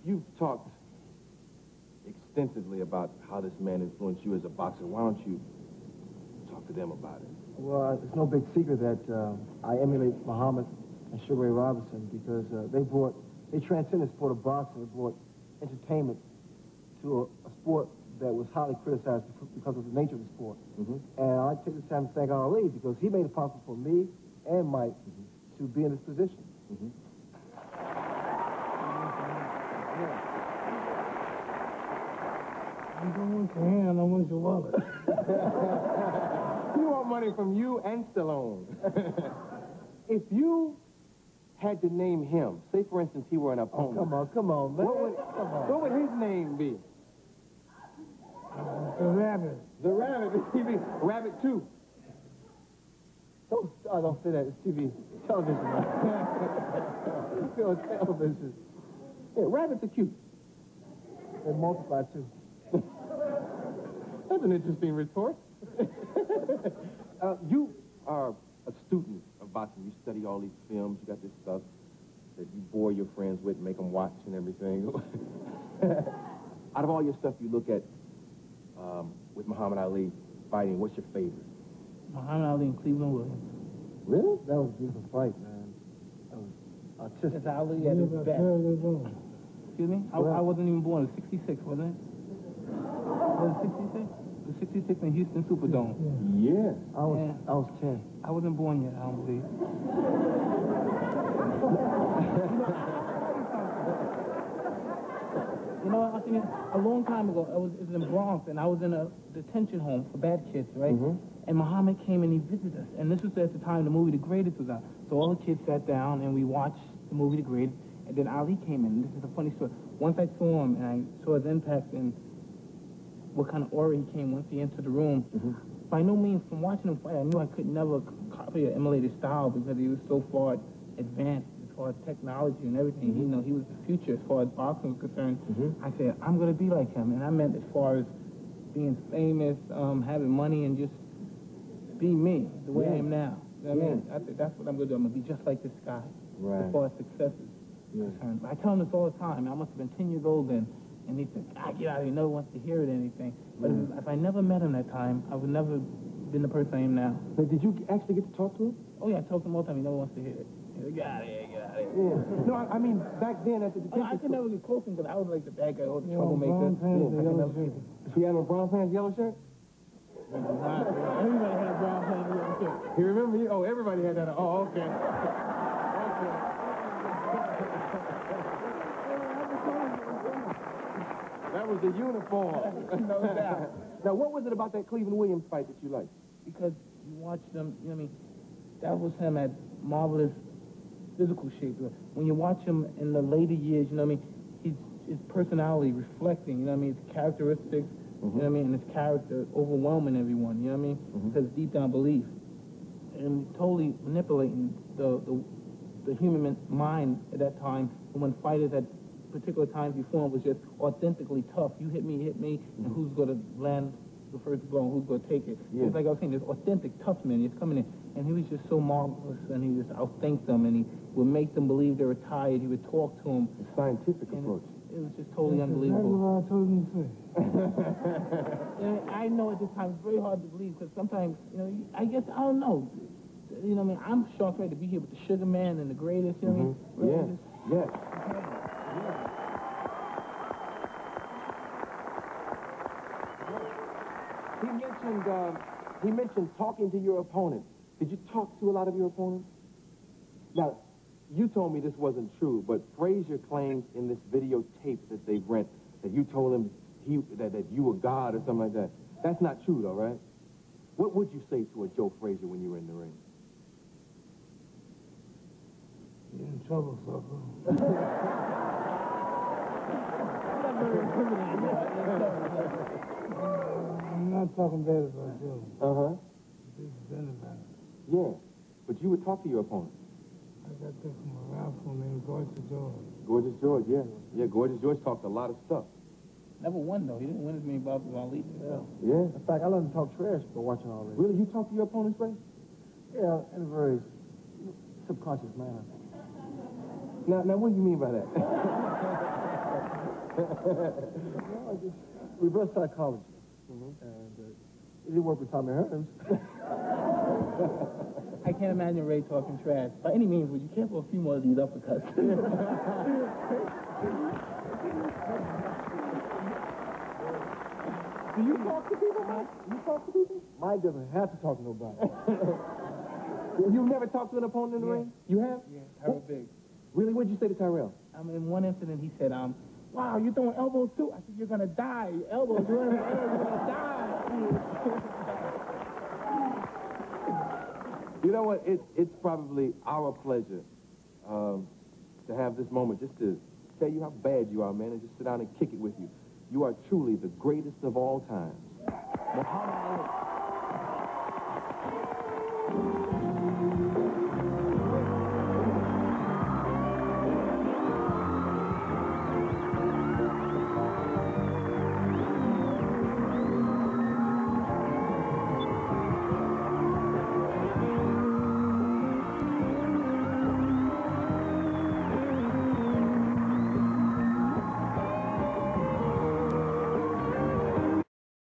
you've talked extensively about how this man influenced you as a boxer. Why don't you talk to them about it? Well, it's no big secret that I emulate Muhammad and Sugar Ray Robinson because they transcended the sport of boxing. They brought entertainment to a sport that was highly criticized because of the nature of the sport. And I take this time to thank Ali because he made it possible for me and Mike to be in this position. I don't want your hand, I want your wallet. You want money from you and Stallone. If you had to name him, say for instance he were an opponent. Come on, man. What would his name be? The Rabbit. The Rabbit. Rabbit 2. Don't say that. It's TV. Television, man. It's on television. Yeah, rabbits are cute. They multiply, too. That's an interesting retort. You are a student of boxing. You study all these films. You got this stuff that you bore your friends with, make them watch and everything. Out of all your stuff you look at with Muhammad Ali fighting, what's your favorite? Muhammad Ali and Cleveland Williams. Really? That was a beautiful fight, man. That was artistic. It's Ali at his best. Excuse me? I wasn't even born. It was 66, wasn't it? Was it 66? It was 66 in Houston Superdome. Yeah. I was 10. I wasn't born yet, I don't believe. You know what, a long time ago, it was in Bronx, and I was in a detention home for bad kids, right? And Muhammad came and he visited us. And this was at the time the movie The Greatest was out. So all the kids sat down and we watched the movie The Greatest. And then Ali came in. This is a funny story. Once I saw him and I saw his impact and what kind of aura he came once he entered the room, by no means from watching him fight, I knew I could never copy or emulate his style because he was so far advanced as far as technology and everything. You know, he was the future as far as boxing was concerned. I said, I'm going to be like him. And I meant as far as being famous, having money, and just be me, the way I am now. You know what I mean? I said, that's what I'm going to do. I'm going to be just like this guy as far as success is concerned. I tell him this all the time. I must have been 10 years old then. And he said, get out of here. No one wants to hear it or anything. But if I never met him that time, I would never been the person I am now. So did you actually get to talk to him? Oh, yeah, I talk to him all the time. He never wants to hear it. He's like, get out of here, get out of here. Yeah. No, I mean, back then at the detention I could never get close to him because I was like the bad guy, all the troublemaker. He had a brown pants, yellow shirt? Everybody had a brown pants, yellow shirt. You remember? Oh, everybody had that. Oh, okay. That was the uniform. No doubt. Now, what was it about that Cleveland Williams fight that you liked? Because you watch them, you know what I mean? That was him at marvelous physical shape. When you watch him in the later years, you know what I mean? His personality reflecting, you know what I mean? His characteristics, you know what I mean? And his character overwhelming everyone, you know what I mean? Because deep down belief. And totally manipulating the human mind at that time. And when fighters at particular times before him was just authentically tough. You hit me, and who's going to land the first blow and who's going to take it? It's like I was saying, this authentic tough man. He's coming in, and he was just so marvelous, and he just outthinked them, and he would make them believe they were tired. He would talk to them. A scientific approach. It was just totally unbelievable. That's what I told him to say. I know at this time it's very hard to believe because sometimes, you know, I guess, I don't know. You know what I mean? I'm shocked right to be here with the Sugar Man and the Greatest, you know what I mean? Yes. He mentioned talking to your opponents. Did you talk to a lot of your opponents? Now, you told me this wasn't true, but Frazier claims in this videotape that they've rent that you told him that you were God or something like that. That's not true, though, right? What would you say to a Joe Frazier when you were in the ring? You're in trouble, sucker. I'm not talking bad about you. This is anybody. Yeah, but you would talk to your opponent. I got that from a rifle named Gorgeous George. Gorgeous George, yeah. Yeah, Gorgeous George talked a lot of stuff. Never won, though. He didn't win as many bouts as Ali did. Yeah. In fact, I learned to talk trash by watching all this. Really? You talk to your opponents, Ray? Yeah, in a very subconscious manner. Now, what do you mean by that? No, just reverse psychology. And it didn't work with Tommy Hearns. I can't imagine Ray talking trash. By any means, would you care for a few more of these uppercuts? Do you talk to people, Mike? You talk to people? Mike doesn't have to talk to nobody. You've never talked to an opponent in the ring? You have? Yeah, Tyrell Biggs. Really? What'd you say to Tyrell? In one incident, he said, wow, you throwing elbows too? I said, you're going to die. Your elbows, you're going to die. You know what? It's probably our pleasure to have this moment just to tell you how bad you are, man, and just sit down and kick it with you. You are truly the greatest of all times. Muhammad Ali.